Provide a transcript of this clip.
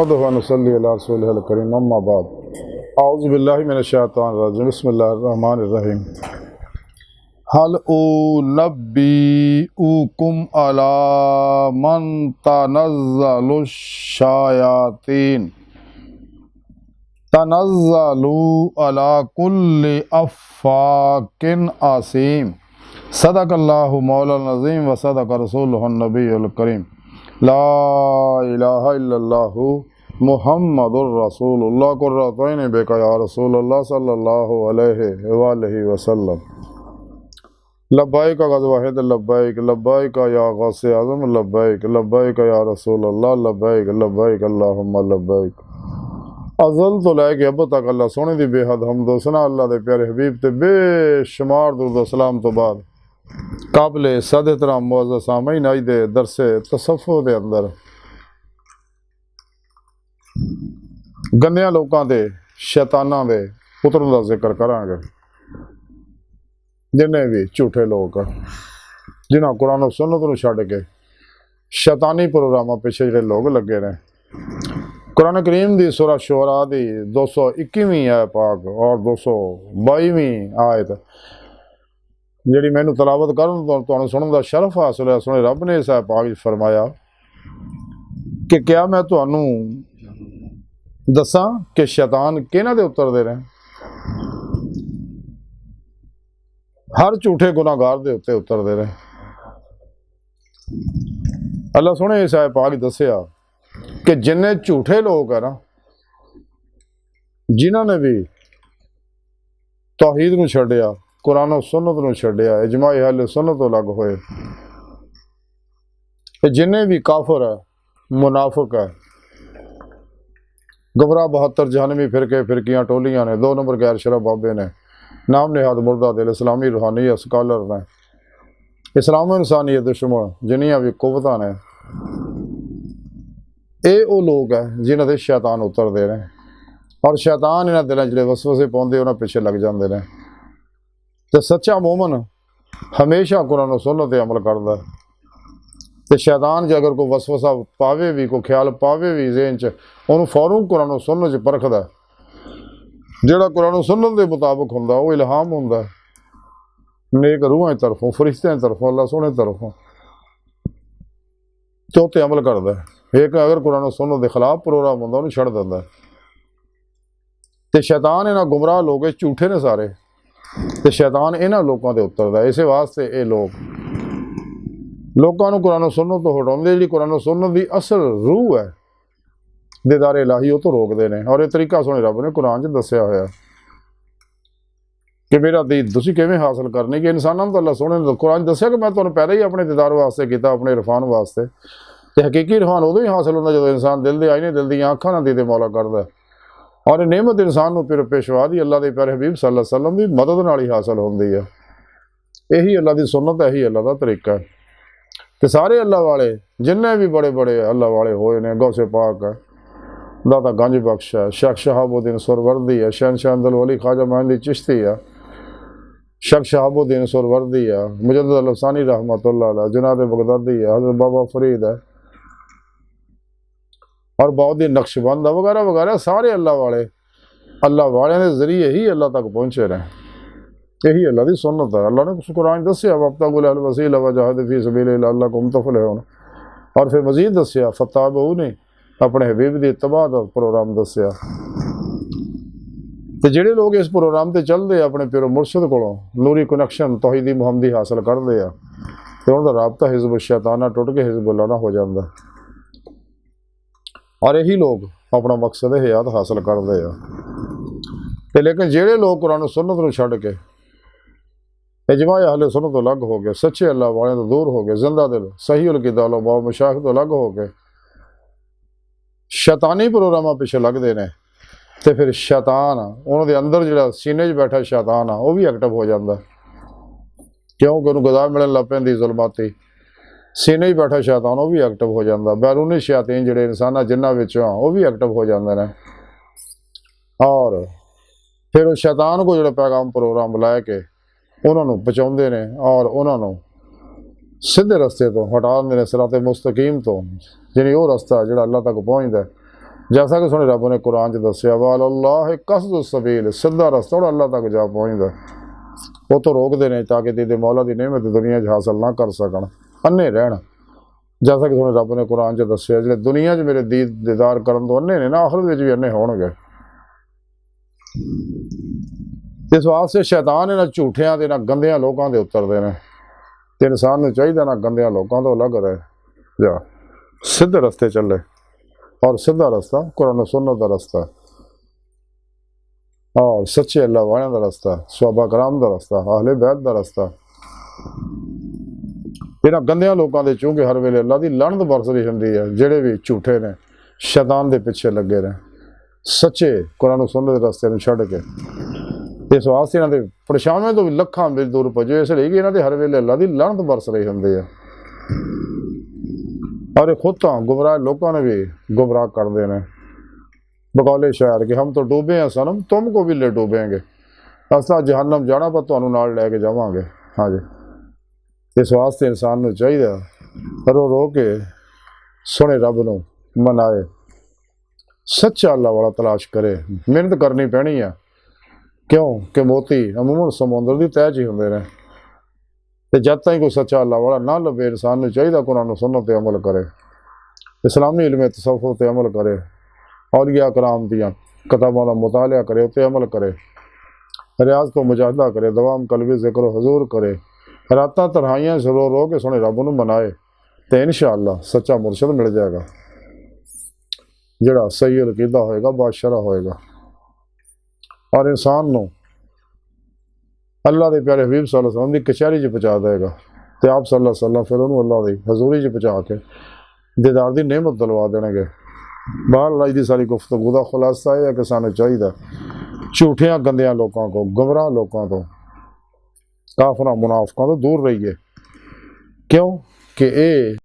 बिस्मिल्लाहिर्रहमानिर्रहीम। हल उनब्बिउकुम अला मन तनज़्ज़लुश शायातीन तनज़्ज़लु अला कुल्लि अफ़्फ़ाकिन असीम। सदक़ल्लाहु मौलाना अज़ीम व सदक़ रसूलुहुन नबियुल करीम। ला इलाहा इल्लल्लाहु मुहम्मदुर रसूलुल्लाह कुर्रतैन बिका या रसूलल्लाह सल्लल्लाहु अलैहि वसल्लम। लब्बाइक गज़वाहिद लब्बाइक लब्बाइक या गौसे आज़म लब्बाइक लब्बाइक या रसूलल्लाह लब्बाइक लब्बाइक अल्लाहुम्मा लब्बाइक। अज़ल तो लैके अब तक अल्लाह सोने दी बेहद हमदो सना अल्लाह दे प्यारे हबीब ते बेशुमार दुरूद सलाम तो बाद काबिले सद एहतराम मुअज़्ज़ज़ सामीन अज दे दरसे तसव्वुफ़ दे अंदर गंदियां लोगों के शैतानां दे पुत्रों का जिक्र करांगे, जिन्हें भी झूठे लोग जिन्हें कुरान और सुन्नत नूं छड्ड के शैतानी प्रोग्रामां पिछे जिहड़े लोग लगे ने। कुरान करीम की सूरह शुअरा की 221वीं आयत पाक और 222वीं आयत जिहड़ी मैनूं तलावत करन तुहानूं सुनन दा शरफ हासिल होया। सोहणे रब ने इस आयत पाक विच फरमाया कि क्या मैं तुहानूं दसां कि शैतान किहनां दे उतरदे ने? हर झूठे गुनाहगार दे उत्ते उतरदे ने। अल्लाह सोहणे इस आयत पाक दस्सिया कि जिन्ने झूठे लोग है ना, जिन्हां ने भी तौहीद नूं छड्डिया, कुरान और सुन्नत नूं छड्डिया, इजमा अहले सुन्नत तो अलग होए, जिन्ने भी काफिर है, मुनाफिक है, गुमराह 72 जहनवी फिरके फिरकियां टोलियां ने, 2 नंबर गैर शरफ बाबे ने, नाम नेहाद मुर्दा दिल इस्लामी रूहानी स्कॉलर ने, इस्लाम इंसानियत दुश्मन जिन्नियां भी कुव्वतां ने, ये वो लोग है जिन्हां दे शैतान उतरदे ने और शैतान इन्हां दिलां जिहड़े वसवसे पाउंदे उन्हां पिछे लग जांदे ने। ते सच्चा मोमन हमेशा कुरान और सुन्नत ते अमल करदा है। ते शैतान जे अगर कोई वसवसा पावे भी, कोई ख्याल पावे भी ज़हन च, उन्होंने फौरन कुरान और सुन्नत च परखदा। जिहड़ा कुरान और सुन्नत के मुताबिक हुंदा वो इल्हाम हुंदा नेक रूहां की तरफों, फरिश्तियां की तरफों, अल्लाह सोहणे तरफों, ते उत्ते अमल करदा है। एक अगर कुरान और सुन्नत के खिलाफ प्रोग्राम हुंदा उन्हें छड्ड दिंदा है। ते शैतान इन्हां गुमराह लोग झूठे ने सारे, ते शैतान इन्हां लोगों के उतरदा है। इस वास्ते ये लोग लोगों को कुरान और सुन्नत तो हटाउंदे, जिहड़ी कुरान और सुन्नत की असल रूह है दीदार इलाही, वो तो रोकते हैं। और यह तरीका सोहणे रब ने कुरान च दस्सिया होया कि मेरा दीद तुसीं किवें हासिल करनी। कि इंसानों तो अल्लाह सोहणे ने कुरान दस्सिया कि मैं तुहानूं पैदा ही अपने दीदार वास्ते कीता, अपने इरफान वास्ते। तो हकीकी इरफान उदों ही हासिल होंदा जदों इंसान दिल दे आईने, दिल दी अखां नाल दीदे मौला करदा। और नेमत इंसान नूं फिर पेशवा दी अल्लाह के प्यारे हबीब सल्लल्लाहु अलैहि वसल्लम की मदद नाल ही हासिल होंदी है। यही अल्लाह की सुन्नत है, यही अल्लाह का तरीका है। तो सारे अल्लाह वाले जिन्ने भी बड़े बड़े अल्लाह वाले होए ने, गौसे पाक है, दाता गंज बख्श है, शेख शहाबुद्दीन सुरवर्दी है, शहनशाह अब्दुल वली ख्वाजा मोइनुद्दीन चिश्ती है, शेख शहाबुद्दीन सुरवर्दी है, मुजद्दिद अल-अफ़सानी रहमतुल्लाह अलैह, जुनाद बगदादी है, हज़रत बाबा फरीद है और बहाउद्दीन नक्शबंद वगैरह वगैरह। सारे अल्लाह वाले के जरिए ही अल्लाह तक पहुँचे रहे। यही अल्लाह की सुन्नत है। अल्लाह ने कुरान दस्सिया वब्तगुल वसीला वजाहिदू फी सबीलिल्लाह लअल्लकुम तुफ़्लिहून। और फिर मजीद दस्सिया फत्ताबिऊनी, अपने हबीब की इत्तबा का प्रोग्राम दस्सिया। तो जिहड़े लोग इस प्रोग्राम से चलते अपने पिरो मुर्शद कोलों नूरी कनैक्शन तौहीदी मुहम्मदी हासिल करते हैं, तो उनका राबता हिज़्ब शैताना टुट के हिज़्बुल्लाह नाल हो जाता। और यही लोग अपना मकसद हयात हासिल करते हैं। तो लेकिन जिहड़े लोग कुरान सुन्नत नूं छड्ड के इजमा अहले सुन्नत तो अलग हो गए, सच्चे अल्लाह वाले तो दूर हो गए, जिंदा दिल सही उलकिदा उलमा मशाइख तो अलग हो गए, शैतानी प्रोग्रामां पिछे लगते हैं, तो फिर शैतान उन्होंने अंदर जो सीने च बैठा शैतान आ वह भी एक्टिव हो जाता। क्योंकि उन्होंने गदा मिलन लग पैंदी जुल्माती, सीने च बैठा शैतान वह भी एक्टिव हो जाता। बैरूनी शैतान जोड़े इंसान जिन्हों वह भी एक्टिव हो जाते हैं। और फिर उस शैतान को जो पैगाम प्रोग्राम लैके उन्होंने पहुँचाते हैं और उन्होंने सीधे रस्ते तो हटा देंगे, सिराते मुस्तकीम तो, यानी वो रस्ता जो अल्लाह तक पहुँचता है। जैसा कि सोने रब ने कुरान च दस्सिया वालल्लाह कसदु सबील, सीधा रस्ता और अल्लाह तक जा पहुँचता। वो तो रोकते हैं ताकि दीदे मौला की नेमत दुनिया हासिल ना कर सकन, अन्ने रहन। जैसा कि सोने रब ने कुरान च दस्सिया जो दुनिया च मेरे दीदार करन तो अन्ने ने ना आखिरत भी अन्ने होणगे। इस वास्ते शैतान इन्हां झूठियां ते ना गंदियां लोकां दे उतरदे ने ते इंसान नूं चाहीदा ना गंदियां लोकां तो अलग रहे, जा सीधे रस्ते चले। और सीधा रास्ता कुरान सुन्नत का रास्ता और सच्चे अल्लाह वालियां दा रास्ता, सहाबा कराम दा रास्ता, अहले बैत दा रास्ता। इन्हां गंदियां लोकां दे चूंकि हर वेले अल्लाह दी लानत बरसदी हुंदी है, जिहड़े भी झूठे ने शैतान दे पिछे लगे ने, सच्चे कुरान सुन्नत दे रास्ते नूं छड्ड के। इस वास्ते इन्हां दे परेशानियां तो भी लखां मील दूर भजो, इसलिए कि इन्हां दे हर वेले अल्लाह दी लानत बरस रही हुंदी है। और खुद तो गुमराह लोगों ने भी गुमराह कर देने बकौले शायर कि हम तो डूबे हैं सनम, तुमको भी ले डूबेंगे, असा जहन्नम जाना पर तुहानू नाल लैके जावांगे। हाँ जी, इस वास्ते इंसान नूं चाहिए रो रो के सोने रब नूं मनाए, सच्चा अल्लाह वाला तलाश करे, मेहनत करनी पैनी है। क्यों कि मोती अमूमन समुंदर की तह च ही होंदे ने, ते जब तक कोई सच्चा अल्लाह वाला ना लभे इंसान नूं चाहिए कुरान सुन्नत ते अमल करे, इस्लामी इल्म तसव्वुफ ते अमल करे, औलिया कराम दियां किताबां दा मुतालिया करे, उत्ते अमल करे, रियाज तो मुजाहिदा करे, दवाम कलबी जिक्र हजूर करे, रातां तन्हाइयां रो रो के सोने रब नूं मनाए, तो इंशाअल्लाह सच्चा मुर्शद मिल जाएगा, जिहड़ा सही अकीदा होएगा, बादशाह होएगा। और इंसान नूं अल्लाह के प्यारे हबीब सल्लल्लाहु अलैहि वसल्लम की कचहरी च पहुँचा देगा, तो आप सल्लल्लाहु अलैहि वसल्लम फिर उन्होंने अल्लाह की हजूरी च पहुँचा के दीदार की नेमत दिलवा देंगे। बाहर अज की सारी गुफ्तगू का खुलासा यह है कि सानू चाहिए झूठियां गंदियां लोगों को, गुमराह लोगों तो, काफिरां मुनाफिकां तो दूर रहिए। क्यों कि ये